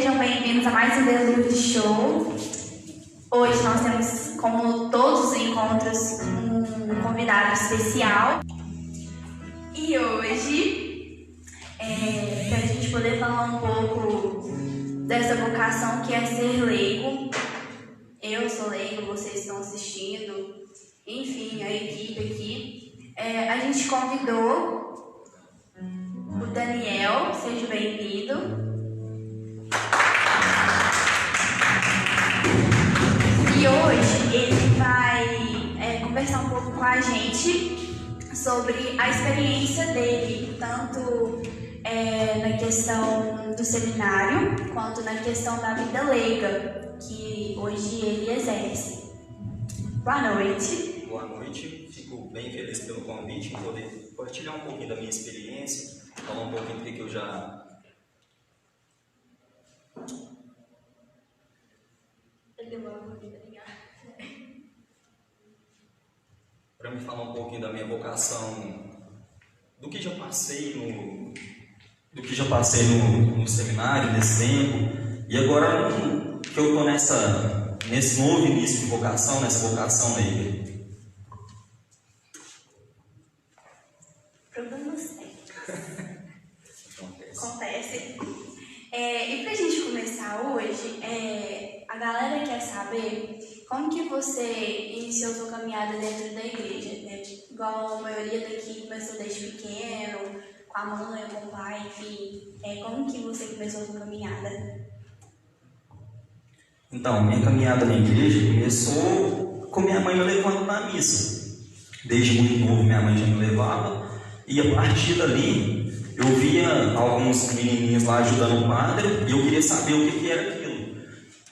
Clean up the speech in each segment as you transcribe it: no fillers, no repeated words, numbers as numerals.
sejam bem-vindos a mais um The Lourdes Show. Hoje nós temos, como todos os encontros, um convidado especial. E hoje, para a gente poder falar um pouco dessa vocação que é ser leigo, eu sou leigo, vocês estão assistindo, enfim, a equipe aqui, a gente convidou o Daniel, seja bem-vindo. E hoje ele vai conversar um pouco com a gente sobre a experiência dele, tanto na questão do seminário, quanto na questão da vida leiga, que hoje ele exerce. Boa noite. Boa noite, fico bem feliz pelo convite, em poder partilhar um pouquinho da minha experiência, falar um pouquinho do que eu já... Para me falar um pouquinho da minha vocação, do que já passei no seminário, nesse tempo, e agora que eu estou nesse novo início de vocação, nessa vocação leiga. Problemas técnicos. Acontece. E pra gente começar hoje, a galera quer saber como que você iniciou sua caminhada dentro da igreja, né? Igual a maioria daqui começou desde pequeno, com a mãe, com o pai, enfim. Como que você começou sua caminhada? Então, minha caminhada na igreja começou com minha mãe me levando na missa. Desde muito novo minha mãe já me levava, e a partir dali eu via alguns menininhos lá ajudando o padre e eu queria saber o que era aquilo.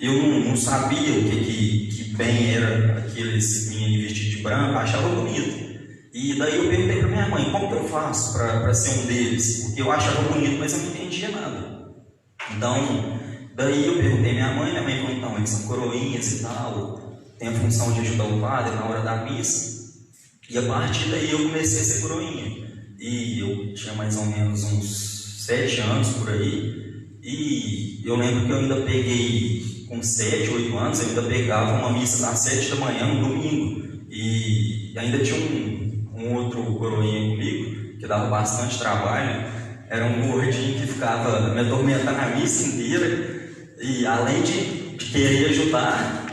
Eu não sabia o que bem era aqueles meninos vestidos de branco, achava bonito. E daí eu perguntei para minha mãe, como que eu faço para ser um deles? Porque eu achava bonito, mas eu não entendia nada. Então, daí eu perguntei à minha mãe falou, então, eles são coroinhas e tal, tem a função de ajudar o padre na hora da missa. E a partir daí eu comecei a ser coroinha. E eu tinha mais ou menos uns 7 anos por aí, e eu lembro que eu ainda peguei, com 7, 8 anos, eu ainda pegava uma missa das 7 da manhã, no domingo, e ainda tinha um outro coroinha comigo, que dava bastante trabalho, era um gordinho que ficava me atormentando a missa inteira, e além de querer ajudar,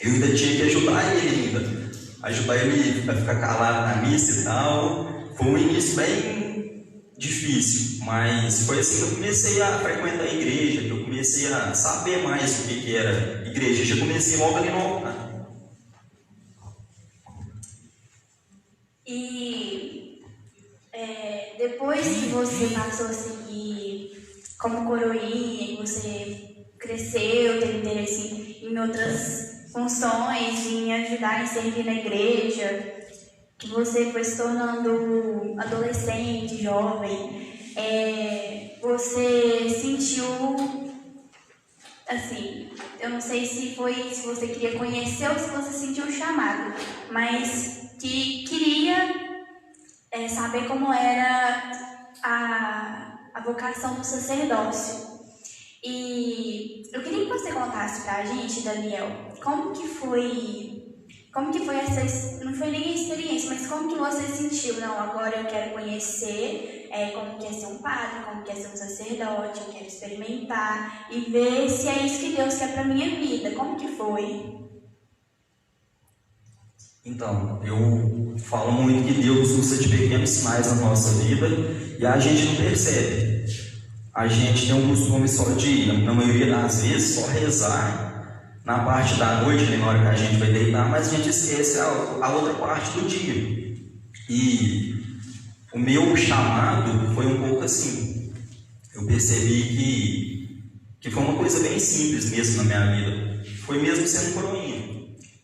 eu ainda tinha que ajudar ele a ficar calado na missa e tal. Foi um início bem difícil, mas foi assim que eu comecei a frequentar a igreja, que eu comecei a saber mais o que era igreja. Já comecei logo ali no altar. E depois que você passou a seguir como coroinha, que você cresceu, teve interesse em outras funções, em ajudar, em servir na igreja, que você foi se tornando adolescente, jovem, você sentiu, assim, eu não sei se você queria conhecer ou se você sentiu o chamado, mas que queria saber como era a vocação do sacerdócio. E eu queria que você contasse pra gente, Daniel, como que foi essa, não foi nem a experiência, mas como que você sentiu? Não, agora eu quero conhecer como que é ser um padre, como que é ser um sacerdote, eu quero experimentar e ver se é isso que Deus quer para minha vida. Como que foi? Então, eu falo muito que Deus usa de pequenos sinais na nossa vida e a gente não percebe. A gente tem um costume só de, na maioria das vezes, só rezar na parte da noite, na hora que a gente vai deitar, mas a gente esquece a outra parte do dia. E o meu chamado foi um pouco assim. Eu percebi que foi uma coisa bem simples mesmo na minha vida. Foi mesmo sendo coroinha.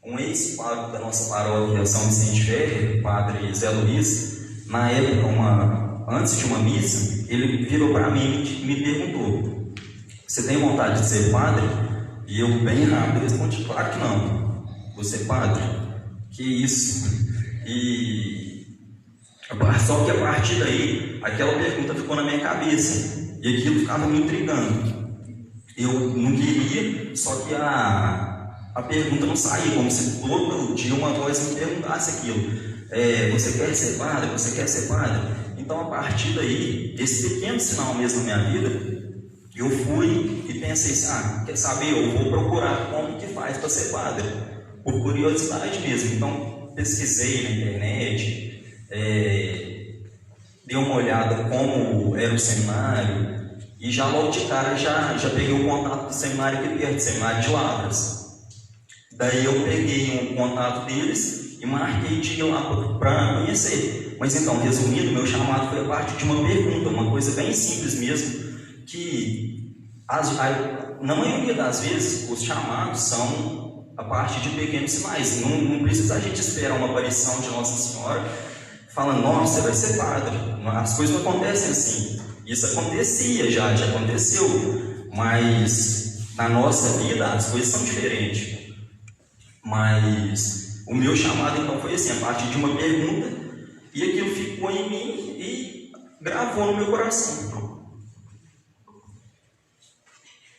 Um ex-padre da nossa paróquia, São Vicente Ferrer, o padre Zé Luiz, na época, antes de uma missa, ele virou para mim e me perguntou: você tem vontade de ser padre? E eu, bem rápido, respondi: claro que não. Você é padre? Que isso? Só que a partir daí, aquela pergunta ficou na minha cabeça e aquilo ficava me intrigando. eu não queria, só que a pergunta não saía, como se todo dia uma voz me perguntasse aquilo. Você quer ser padre? Você quer ser padre? Então, a partir daí, esse pequeno sinal mesmo na minha vida, eu fui e pensei assim, quer saber, eu vou procurar como que faz para ser padre, por curiosidade mesmo. Então, pesquisei na internet, dei uma olhada como era o seminário, e já logo de cara já peguei o contato do seminário aqui perto, Seminário de Lavras. Daí eu peguei um contato deles e marquei de ir lá para conhecer. Mas então, resumindo, meu chamado foi a partir de uma pergunta, uma coisa bem simples mesmo, que na maioria das vezes os chamados são a partir de pequenos sinais. Não precisa a gente esperar uma aparição de Nossa Senhora falando, nossa, você vai ser padre. As coisas não acontecem assim. Isso acontecia, já aconteceu, mas na nossa vida as coisas são diferentes. Mas o meu chamado então foi assim, a partir de uma pergunta, e aquilo ficou em mim e gravou no meu coração.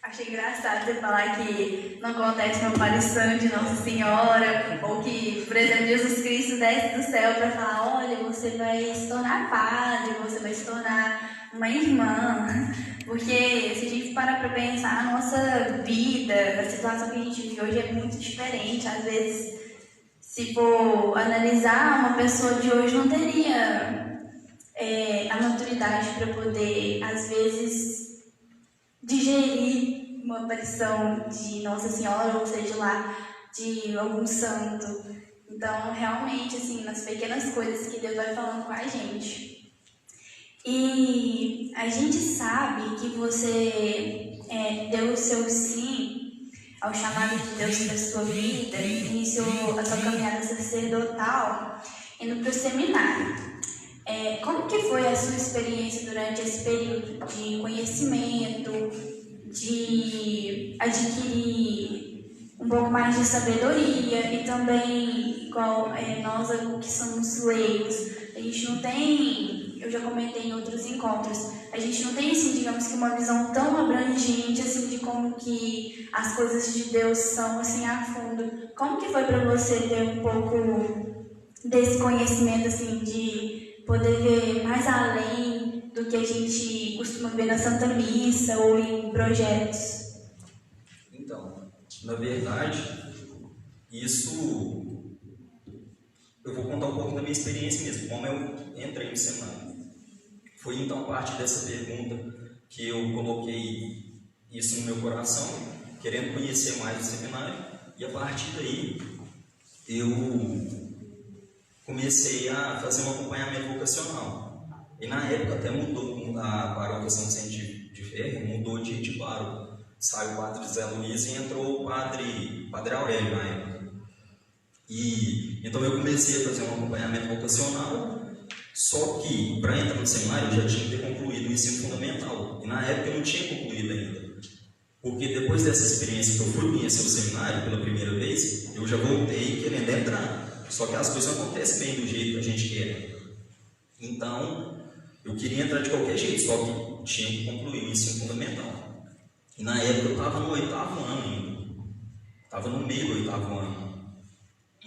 Achei engraçado você falar que não acontece uma aparição de Nossa Senhora, ou que, por exemplo, Jesus Cristo desce do céu para falar, olha, você vai se tornar padre, você vai se tornar uma irmã. Porque se a gente parar para pensar, a nossa vida, a situação que a gente vive hoje é muito diferente. Às vezes, se for analisar, uma pessoa de hoje não teria a maturidade para poder, às vezes, digerir uma aparição de Nossa Senhora, ou seja lá, de algum santo. Então, realmente, assim, nas pequenas coisas que Deus vai falando com a gente. E a gente sabe que você deu o seu sim ao chamado de Deus para a sua vida, iniciou a sua caminhada sacerdotal, indo para o seminário. Como que foi a sua experiência durante esse período de conhecimento, de adquirir um pouco mais de sabedoria e também, igual nós que somos leigos, a gente não tem, eu já comentei em outros encontros, a gente não tem, assim, digamos que uma visão tão abrangente, assim, de como que as coisas de Deus são, assim, a fundo. Como que foi para você ter um pouco desse conhecimento, assim, de poder ver mais além do que a gente costuma ver na Santa Missa ou em projetos? Então, na verdade, isso eu vou contar um pouco da minha experiência mesmo, como eu entrei no seminário. Foi então a partir dessa pergunta que eu coloquei isso no meu coração, querendo conhecer mais o seminário, e a partir daí eu comecei a fazer um acompanhamento vocacional. E na época até mudou, a paróquia São Vicente de Ferro mudou de pároco. Saiu o padre Zé Luiz e entrou o padre Aurélio na época. E então eu comecei a fazer um acompanhamento vocacional, só que para entrar no seminário eu já tinha que ter concluído o ensino fundamental. E na época eu não tinha concluído ainda. Porque depois dessa experiência que eu fui conhecer o seminário pela primeira vez, eu já voltei querendo entrar. Só que as coisas não acontecem bem do jeito que a gente quer. Então, eu queria entrar de qualquer jeito, só que tinha que concluir o ensino fundamental. E na época eu estava no 8º ano ainda. Estava no meio do 8º ano.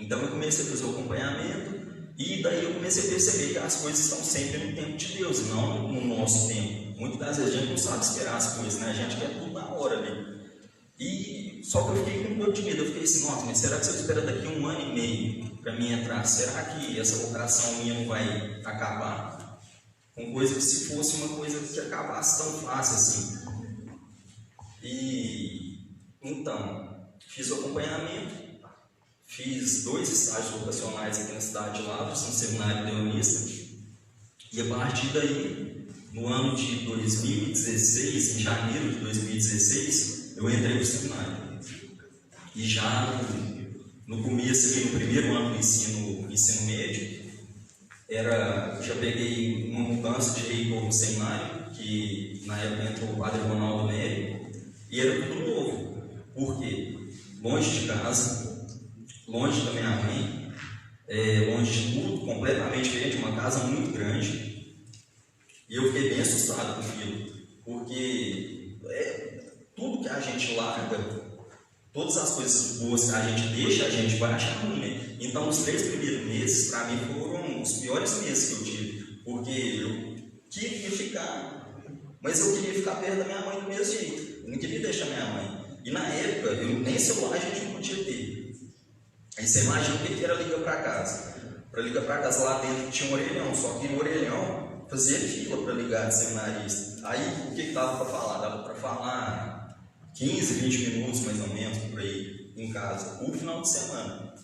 Então eu comecei a fazer o acompanhamento e daí eu comecei a perceber que as coisas estão sempre no tempo de Deus, não no nosso tempo. Muitas das vezes a gente não sabe esperar as coisas, né? A gente quer tudo na hora ali. E só que eu fiquei com um pouco de medo. Eu fiquei assim, nossa, mas será que se eu esperar daqui 1 ano e meio para mim entrar, será que essa vocação minha não vai acabar? Com coisa que se fosse uma coisa que acabasse tão fácil assim. E então, fiz o acompanhamento. Fiz 2 estágios vocacionais aqui na cidade de Lavras, no Seminário Leonista, e a partir daí, no ano de 2016, em janeiro de 2016, eu entrei no seminário. E já no começo, aqui, no primeiro ano do ensino médio, já peguei uma mudança de reitor no seminário, que na época entrou o padre Ronaldo Nery, e era tudo novo. Por quê? Longe de casa, longe da minha mãe, longe de tudo, completamente diferente, uma casa muito grande. E eu fiquei bem assustado com aquilo, porque tudo que a gente larga, todas as coisas boas que a gente deixa, a gente vai achar ruim, né? Então, os 3 primeiros meses, para mim, foram os piores meses que eu tive, porque eu queria ficar, mas eu queria ficar perto da minha mãe do mesmo jeito, eu não queria deixar minha mãe. E na época, nem celular a gente não podia ter. Aí você imagina o que era ligar para casa. Para ligar para casa lá dentro tinha um orelhão, só que no orelhão fazia fila para ligar de seminarista. Aí o que dava para falar? Dava para falar 15, 20 minutos mais ou menos por aí em casa, o final de semana.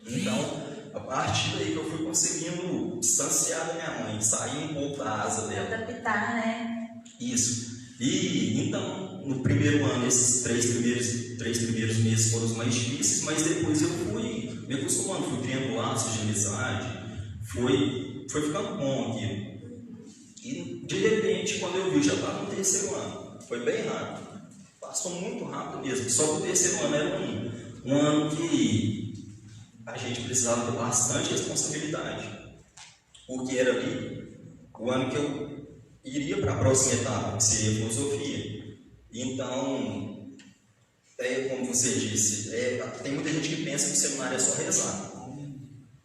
Então, a partir daí que eu fui conseguindo distanciar da minha mãe, sair um pouco da asa dela. Adaptar, né? Isso. E então, no primeiro ano, esses 3 primeiros meses foram os mais difíceis, mas depois eu fui me acostumando, fui criando laços de amizade, foi ficando bom aquilo. E de repente, quando eu vi, eu já estava no 3º ano. Foi bem rápido. Passou muito rápido mesmo. Só que o 3º ano era um ano que a gente precisava ter bastante responsabilidade. Porque era ali o ano que eu iria para a próxima etapa, que seria a filosofia. Então, como você disse, tem muita gente que pensa que o seminário é só rezar.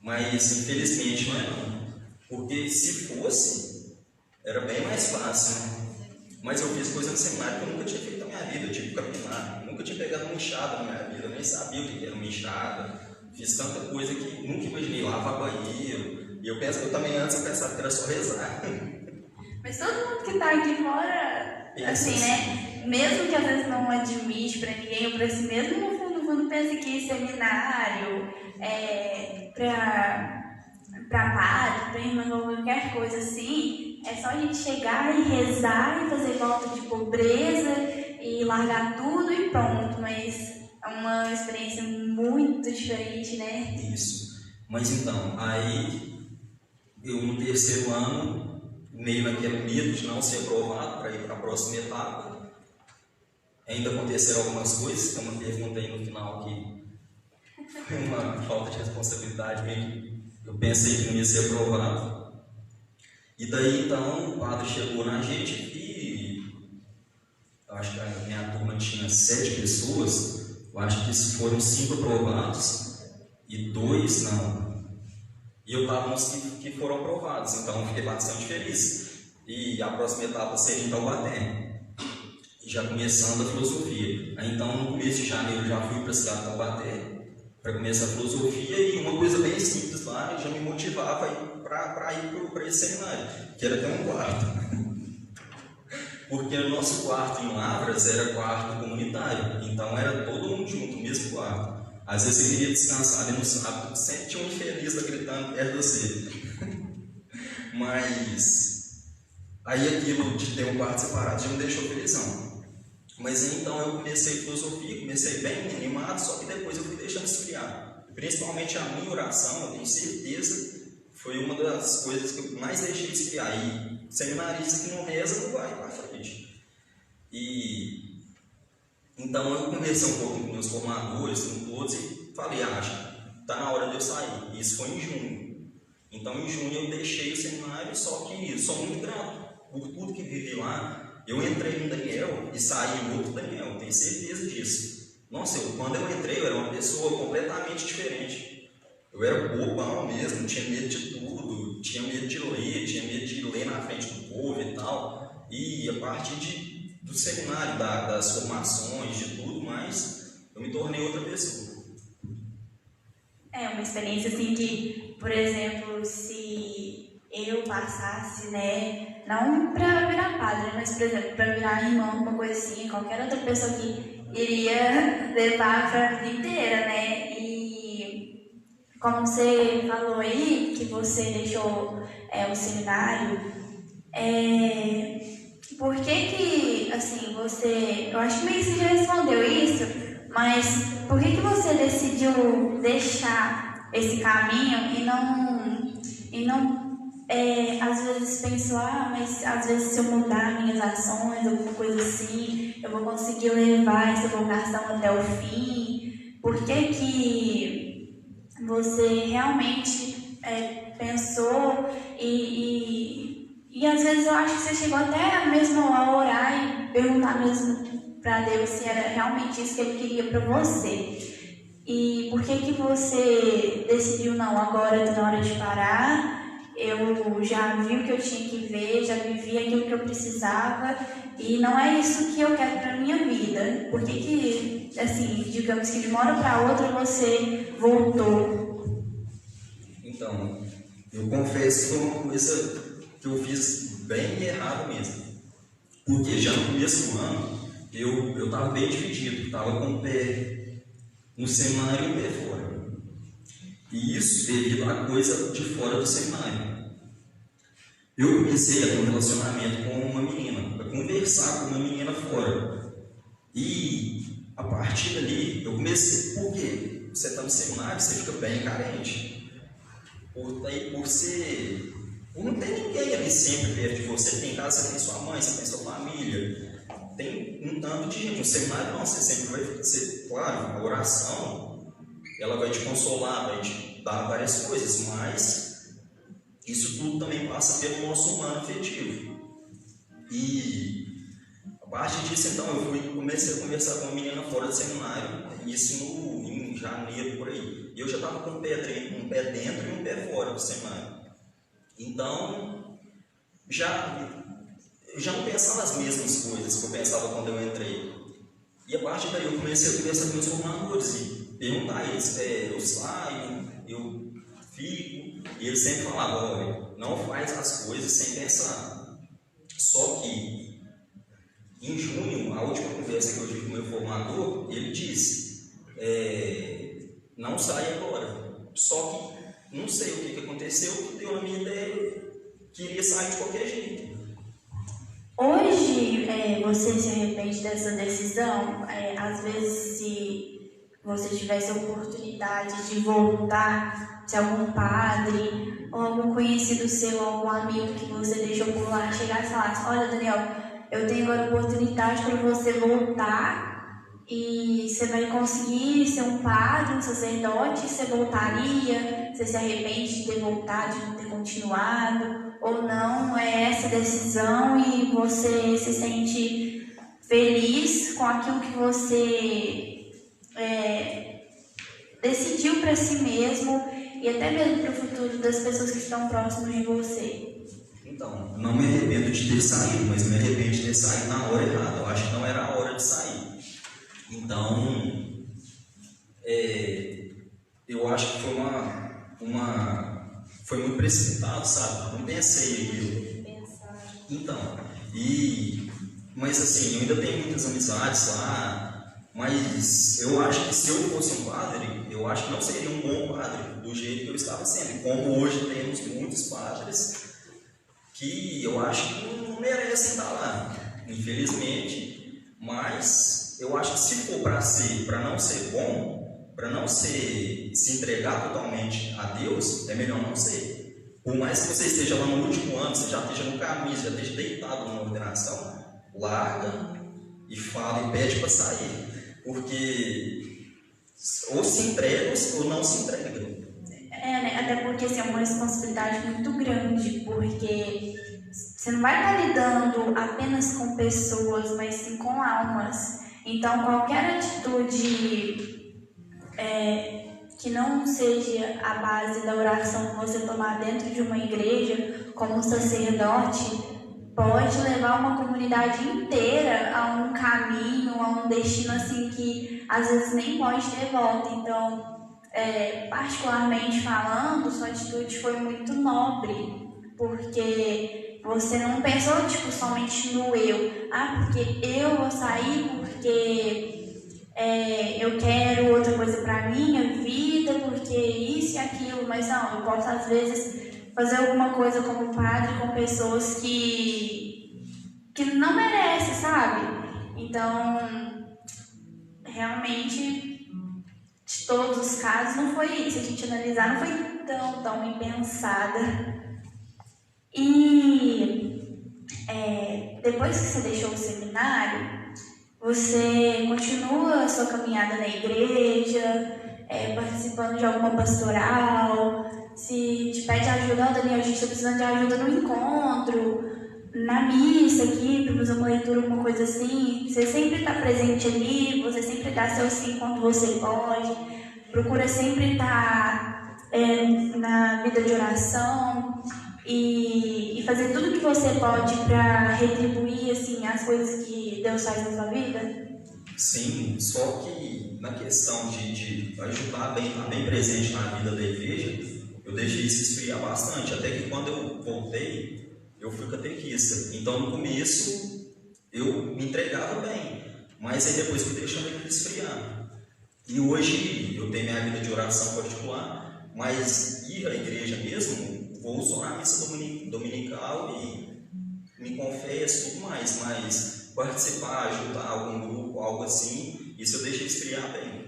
Mas, infelizmente, não é não. Porque se fosse, era bem mais fácil. Mas eu fiz coisa no seminário que eu nunca tinha feito na minha vida. Eu tive que capinar, nunca tinha pegado uma enxada na minha vida, eu nem sabia o que era uma enxada. Fiz tanta coisa que nunca imaginei, lavar banheiro. E eu também antes eu pensava que era só rezar. Mas todo mundo que está aqui fora, assim, né? Mesmo que às vezes não admite para ninguém ou para si mesmo, no fundo pensa que seminário para padre, para irmã, qualquer coisa assim, é só a gente chegar e rezar e fazer voto de pobreza e largar tudo e pronto. Mas é uma experiência muito diferente, né? Isso. Mas então, aí eu no 3º ano, meio naquele medo de não ser aprovado para ir para a próxima etapa. Ainda aconteceram algumas coisas, tem uma pergunta aí no final que foi uma falta de responsabilidade mesmo. Eu pensei que não ia ser aprovado. E daí então o padre chegou na gente e eu acho que a minha turma tinha 7 pessoas, eu acho que foram 5 aprovados e 2 não. E eu estava nos que foram aprovados, então fiquei bastante feliz. E a próxima etapa seria em Taubaté, já começando a filosofia. Aí, então, no começo de janeiro, já fui para a cidade de Taubaté para começar a filosofia, e uma coisa bem simples lá já me motivava para ir para esse seminário, que era ter um quarto. Porque o nosso quarto em Lavras era quarto comunitário, então era todo mundo junto, o mesmo quarto. Às vezes você queria descansar ali no sábado, sempre tinha um infeliz lá gritando perto de você. Mas aí aquilo de ter um quarto separado já me deixou felizão. Mas então eu comecei filosofia, comecei bem animado, só que depois eu fui deixando esfriar. Principalmente a minha oração, eu tenho certeza, foi uma das coisas que eu mais deixei esfriar. E seminarista que não reza não vai para frente. E então eu conversei um pouco com meus formadores, com todos, e falei, acho que está na hora de eu sair. Isso foi em junho. Então em junho eu deixei o seminário, só que sou muito grato por tudo que vivi lá. Eu entrei no Daniel e saí em outro Daniel, tenho certeza disso. Nossa, quando eu entrei eu era uma pessoa completamente diferente. Eu era bobão mesmo, tinha medo de tudo, tinha medo de ler na frente do povo e tal. E a partir do seminário, das formações, de tudo mais, eu me tornei outra pessoa. É uma experiência assim que, por exemplo, se eu passasse, né, não para virar padre, mas, por exemplo, para virar irmão, uma coisa assim, qualquer outra pessoa que iria levar para a vida inteira, né, e como você falou aí, que você deixou o seminário, por que, assim, eu acho que meio que você já respondeu isso, mas por que você decidiu deixar esse caminho e não às vezes pensou, mas às vezes se eu mudar minhas ações, alguma coisa assim, eu vou conseguir levar essa vocação até o fim? Por que você realmente pensou e às vezes eu acho que você chegou até mesmo a orar e perguntar mesmo para Deus se era realmente isso que Ele queria para você. E por que você decidiu, não, agora está na hora de parar, eu já vi o que eu tinha que ver, já vivi aquilo que eu precisava e não é isso que eu quero para minha vida. Por que, assim, digamos que de uma hora para outra você voltou? Então, eu confesso que foi uma coisa que eu fiz bem errado mesmo. Porque já no começo do ano, eu estava bem dividido, estava com o pé no seminário e o pé fora. E isso devido à coisa de fora do seminário. Eu comecei a ter um relacionamento com uma menina, a conversar com uma menina fora. E a partir dali, eu comecei, por quê? Você está no seminário, você fica bem carente. Por não ter ninguém ali sempre perto de você. Tem casa, você tem sua mãe, você tem sua família. Tem um tanto de gente. No seminário não, você sempre vai ser, claro, a oração, ela vai te consolar, vai te dar várias coisas, mas isso tudo também passa pelo nosso humano afetivo. E a partir disso, então, comecei a conversar com uma menina fora do seminário, isso em janeiro, por aí. E eu já estava com um pé dentro e um pé fora do seminário. Então, eu já não pensava as mesmas coisas que eu pensava quando eu entrei. E a partir daí eu comecei a conversar com meus formadores e perguntar a eles, eu saio, eu fico, e eles sempre falavam, olha, não faz as coisas sem pensar. Só que, em junho, a última conversa que eu tive com o meu formador, ele disse, não sai agora. Só que, não sei o que aconteceu, que deu na minha ideia, queria sair de qualquer jeito. Hoje, você se arrepende dessa decisão? Às vezes, se você tivesse a oportunidade de voltar, se algum padre ou algum conhecido seu, algum amigo que você deixou por lá, chegasse e falasse, olha, Daniel, eu tenho agora a oportunidade para você voltar e você vai conseguir ser um padre, um sacerdote, você voltaria? Você se arrepende de ter voltado, de não ter continuado? Ou não, é essa decisão e você se sente feliz com aquilo que você decidiu para si mesmo e até mesmo para o futuro das pessoas que estão próximas de você? Então, não me arrependo de ter saído, mas me arrependo de ter saído na hora errada. Eu acho que não era a hora de sair. Então, eu acho que foi muito precipitado, sabe? Não pensei aquilo. Então, mas assim, eu ainda tenho muitas amizades lá, mas eu acho que se eu fosse um padre, eu acho que não seria um bom padre do jeito que eu estava sendo. Como hoje temos muitos padres que eu acho que não merecem estar lá, infelizmente, mas eu acho que se for para não ser bom, para não se entregar totalmente a Deus, é melhor não ser. Por mais que você esteja lá no último ano, você já esteja no caminho, você já esteja deitado numa ordenação, larga e fala e pede para sair. Porque ou se entrega ou não se entrega. Né? Até porque assim, é uma responsabilidade muito grande, porque você não vai estar lidando apenas com pessoas, mas sim com almas. Então, qualquer atitude que não seja a base da oração que você tomar dentro de uma igreja, como um sacerdote, pode levar uma comunidade inteira a um caminho, a um destino assim que às vezes nem pode ter volta. Então, particularmente falando, sua atitude foi muito nobre, porque você não pensou somente no eu. Porque eu vou sair porque eu quero outra coisa para minha vida, porque isso e aquilo, mas não, eu posso às vezes fazer alguma coisa como padre com pessoas que não merecem, sabe? Então, realmente, de todos os casos, não foi isso. Se a gente analisar, não foi tão impensada. E depois que você deixou o seminário, você continua a sua caminhada na igreja, participando de alguma pastoral? Se te pede ajuda, Daniel, a gente está precisando de ajuda no encontro. na missa aqui, para fazer uma leitura, alguma coisa assim, você sempre está presente ali, você sempre dá seu sim quando você pode, procura sempre estar na vida de oração e fazer tudo que você pode para retribuir assim, as coisas que Deus faz na sua vida? Sim, só que na questão de ajudar bem, estar bem presente na vida da igreja, eu deixei isso esfriar bastante, até que quando eu voltei, eu fui catequista. Então, no começo, eu me entregava bem, mas aí depois fui deixando ele esfriar. E hoje, eu tenho minha vida de oração particular, mas ir à igreja mesmo, vou só na missa dominical e me confesso e tudo mais, mas participar, ajudar algum grupo, algo assim, isso eu deixei esfriar bem.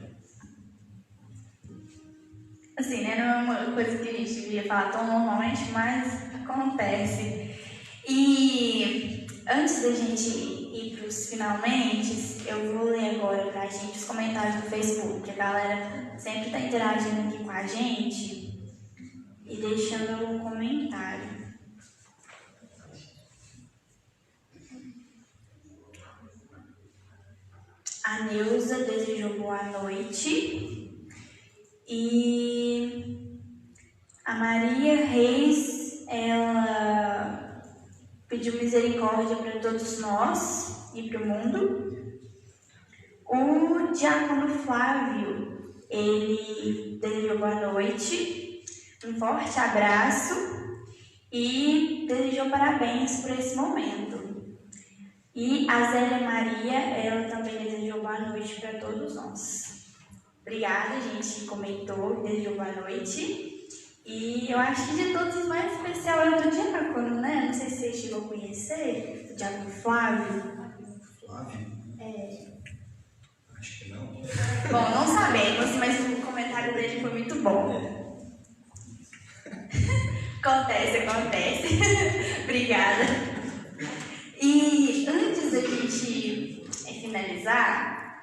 Assim, né? Não é uma coisa que a gente devia falar tão normalmente, mas acontece. E antes da gente ir para os finalmente, eu vou ler agora para a gente os comentários do Facebook, que a galera sempre está interagindo aqui com a gente e deixando um comentário. A Neuza desejou boa noite. E a Maria Reis, ela pediu misericórdia para todos nós e para o mundo. O diácono Flávio, ele desejou boa noite, um forte abraço e desejou parabéns por esse momento. E a Zélia Maria, ela também desejou boa noite para todos nós. Obrigada, gente, que comentou, desejou boa noite. E eu acho que de todos os mais especial é o do diácono, né? Não sei se você chegou a conhecer, o diácono Flávio. Flávio? É. Acho que não. Bom, não sabemos, mas o comentário dele foi muito bom. Acontece. Obrigada. E antes da gente finalizar,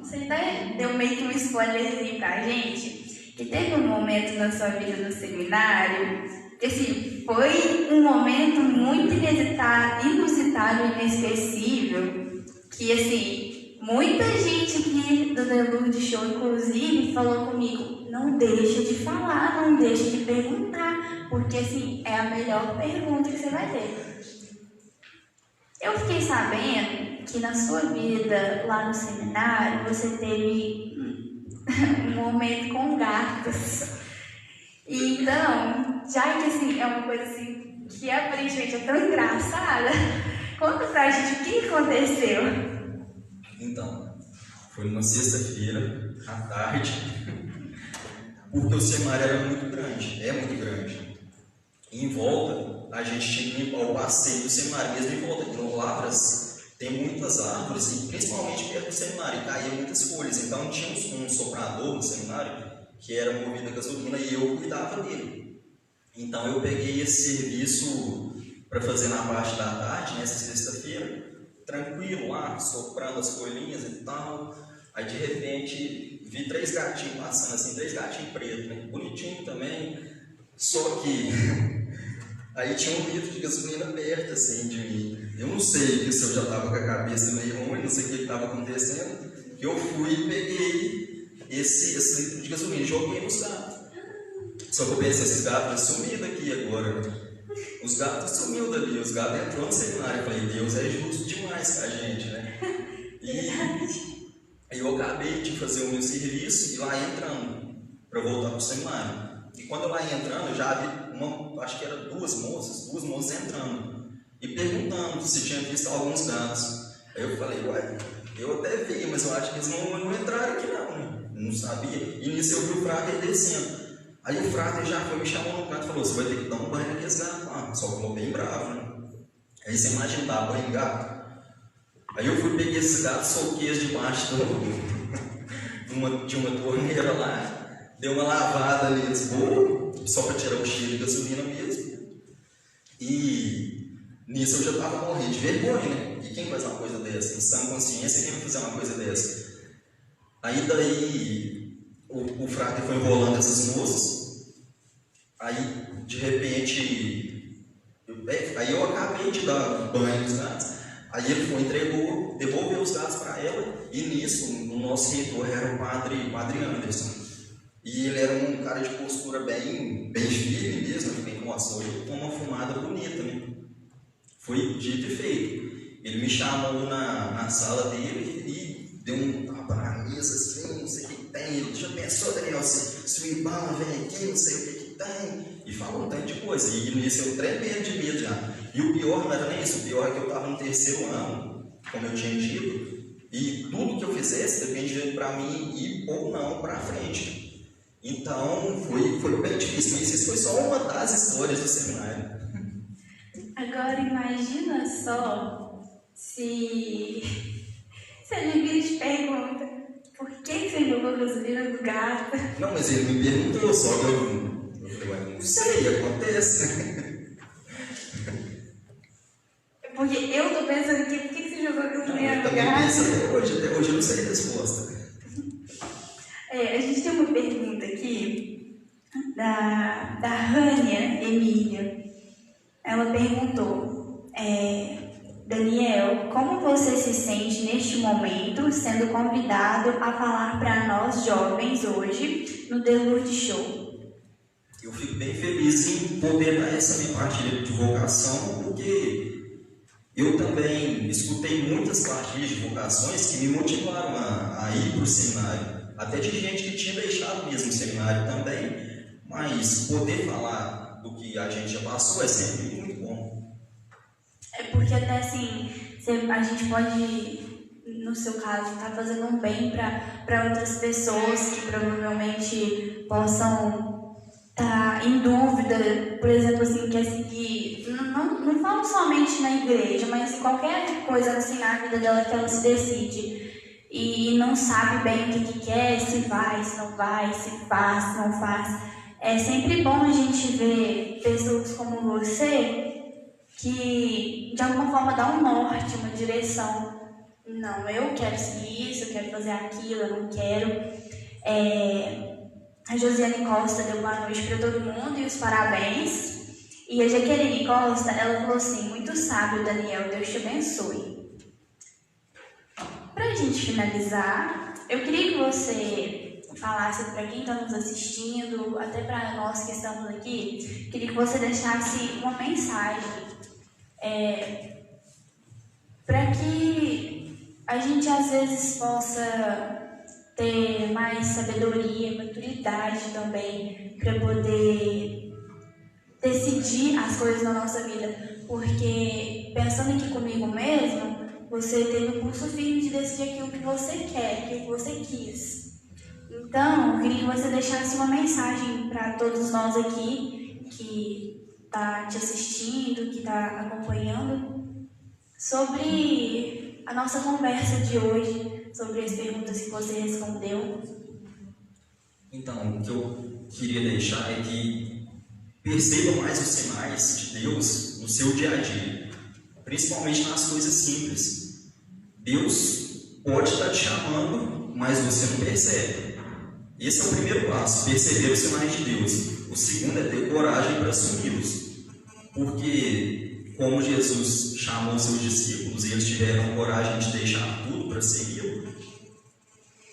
você até deu meio que um spoilerzinho pra gente, que teve um momento na sua vida no seminário, que assim, foi um momento muito inusitado e inesquecível, que assim, muita gente aqui do The Lourdes Show, inclusive, falou comigo, não deixa de falar, não deixa de perguntar, porque assim, é a melhor pergunta que você vai ter. Eu fiquei sabendo que na sua vida lá no seminário você teve um momento com gatos. E então, já que assim, é uma coisa assim, que aparentemente é tão engraçada, conta pra gente o que aconteceu. Então, foi numa sexta-feira, à tarde, porque o seminário era muito grande, é muito grande. E em volta, a gente tinha que limpar o passeio do seminário, mesmo em volta de Lavras, tem muitas árvores, e principalmente perto do seminário, e caía muitas folhas. Então tinha um soprador no seminário, que era movido a gasolina, e eu cuidava dele. Então eu peguei esse serviço para fazer na parte da tarde, nessa sexta-feira, tranquilo lá, soprando as folhinhas e tal. Aí de repente vi 3 gatinhos passando assim, 3 gatinhos pretos, né? Bonitinho também, só que aí tinha um litro de gasolina perto assim de mim. Eu não sei se eu já estava com a cabeça meio ruim, não sei o que estava acontecendo, que eu fui e peguei esse litro de gasolina e joguei nos gatos. Só que eu pensei, esses gatos vão sumir daqui agora, né? Os gatos sumiu dali, os gatos entrou no seminário. Eu falei, Deus é justo demais com a gente, né? E eu acabei de fazer o meu serviço e lá entrando para voltar para o seminário. E quando eu lá entrando, eu já vi acho que eram duas moças entrando e perguntando se tinha visto alguns gatos. Aí eu falei, ué, eu até vi, mas eu acho que eles não entraram aqui não, né? Não sabia. E nisso eu vi o frater descendo. Aí o frater já foi me chamando no canto e falou, você vai ter que dar um banho naqueles gatos lá. Só falou bem bravo, né? Aí você imagina dar banho em gato. Aí eu fui peguei esses gatos, soquei eles debaixo de uma torneira lá, dei uma lavada neles boa, só para tirar o cheiro de gasolina mesmo. E nisso eu já estava morrendo de vergonha, né? E quem faz uma coisa dessa? Em sã consciência, quem vai fazer uma coisa dessa? Aí daí o frater foi enrolando essas moças. Aí de repente Aí eu acabei de dar banho nos gatos. Aí ele foi, entregou, devolveu os gatos para ela. E nisso, o nosso reitor era o padre Anderson. E ele era um cara de postura bem firme mesmo. Ele bem, nossa, hoje eu tô uma fumada bonita, né? Foi dito e feito. Ele me chamou na sala dele e deu um tapa na mesa assim, não sei o que tem. Ele já pensou, Daniel, se o Ibama vem aqui, não sei o que tem. E falou um tanto de coisa. E nisso eu tremendo de medo já. E o pior não era nem isso. O pior é que eu estava no 3º ano, como eu tinha dito. E tudo que eu fizesse dependia para mim ir ou não para frente. Então foi bem difícil. Mas isso foi só uma das histórias do seminário. Agora imagina só se a gente te pergunta por que você jogou gasolina no gato? Não, mas ele me perguntou, só que eu falei, não sei, acontece. Porque eu tô pensando aqui, por que você jogou gasolina no gato? Até hoje eu não sei a resposta. A gente tem uma pergunta aqui da Rânia Emília. Ela perguntou, Daniel, como você se sente neste momento sendo convidado a falar para nós jovens hoje no The Lourdes Show? Eu fico bem feliz em poder dar essa minha partilha de vocação, porque eu também escutei muitas partilhas de vocações que me motivaram a ir para o seminário, até de gente que tinha deixado mesmo o seminário também, mas poder falar do que a gente já passou é sempre muito bom. É porque até assim, a gente pode, no seu caso, estar fazendo um bem para outras pessoas que provavelmente possam estar em dúvida, por exemplo, assim, quer seguir, não falo somente na igreja, mas em qualquer coisa assim na vida dela que ela se decide e não sabe bem o que quer, se vai, se não vai, se faz, se não faz. É sempre bom a gente ver pessoas como você que, de alguma forma, dá um norte, uma direção. Não, eu quero seguir isso, eu quero fazer aquilo, eu não quero. A Josiane Costa deu boa noite para todo mundo e os parabéns. E a Jaqueline Costa, ela falou assim, muito sábio, Daniel, Deus te abençoe. Para a gente finalizar, eu queria que você falasse para quem está nos assistindo, até para nós que estamos aqui, queria que você deixasse uma mensagem para que a gente às vezes possa ter mais sabedoria, maturidade também para poder decidir as coisas na nossa vida, porque pensando aqui comigo mesmo, você teve um pulso firme de decidir aquilo que você quer, aquilo que você quis. Então, eu queria que você deixasse uma mensagem para todos nós aqui que está te assistindo, que está acompanhando, sobre a nossa conversa de hoje, sobre as perguntas que você respondeu. Então, o que eu queria deixar é que perceba mais os sinais de Deus no seu dia a dia, principalmente nas coisas simples. Deus pode estar te chamando, mas você não percebe. Esse é o primeiro passo, perceber os sinais de Deus. O segundo é ter coragem para assumi-los. Porque, como Jesus chamou seus discípulos e eles tiveram coragem de deixar tudo para segui-lo,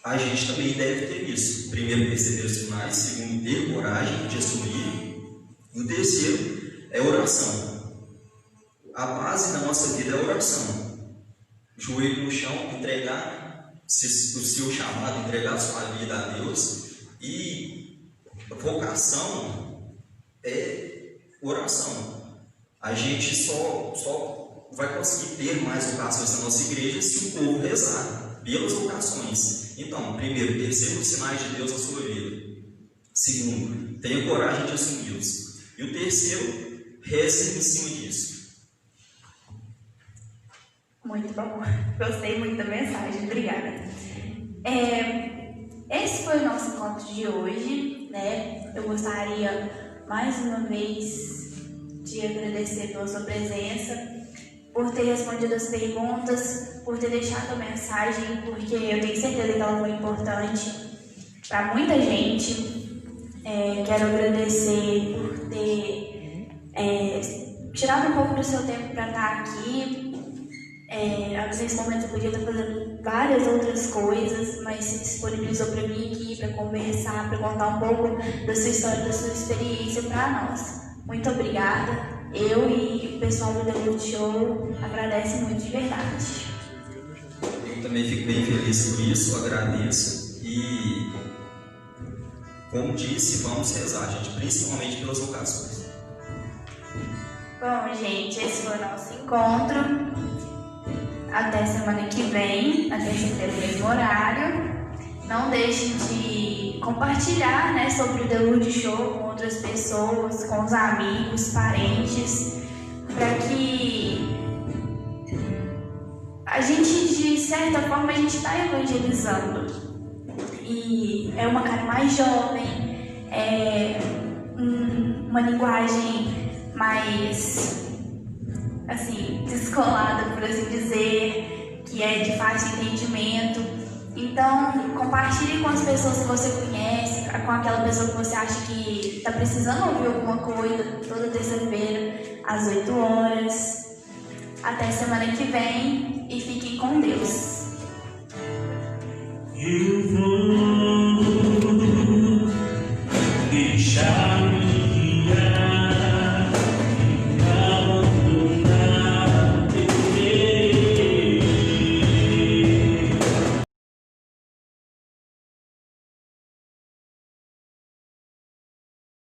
a gente também deve ter isso. Primeiro, perceber os sinais. Segundo, ter coragem de assumir. E o terceiro é oração. A base da nossa vida é a oração. Joelho no chão, entregar o seu chamado, entregar a sua vida a Deus. E vocação é oração. A gente só vai conseguir ter mais vocações na nossa igreja se o povo rezar pelas vocações. Então, primeiro, perceba os sinais de Deus na sua vida. Segundo, tenha coragem de assumi-los. E o terceiro, reze em cima disso. Muito bom, gostei muito da mensagem, obrigada. Esse foi o nosso encontro de hoje, né? Eu gostaria mais uma vez de agradecer pela sua presença, por ter respondido as perguntas, por ter deixado a mensagem, porque eu tenho certeza que ela foi importante para muita gente. Quero agradecer por ter tirado um pouco do seu tempo para estar aqui. Nesse momento eu podia estar fazendo várias outras coisas, mas se disponibilizou para mim aqui, para conversar, para contar um pouco da sua história, da sua experiência para nós. Muito obrigada. Eu e o pessoal do The Multishow agradecem muito de verdade. Eu também fico bem feliz por isso, agradeço. E, como disse, vamos rezar, gente, principalmente pelas vocações. Bom, gente, esse foi o nosso encontro. Até semana que vem, na terça-feira, mesmo horário. Não deixem de compartilhar, né, sobre o The Multishow com outras pessoas, com os amigos, parentes, para que a gente, de certa forma, a gente está evangelizando. E é uma cara mais jovem, é uma linguagem mais, assim, descolada, por assim dizer, que é de fácil entendimento. Então, compartilhe com as pessoas que você conhece, com aquela pessoa que você acha que está precisando ouvir alguma coisa, toda terça-feira, às 8 horas. Até semana que vem e fiquem com Deus.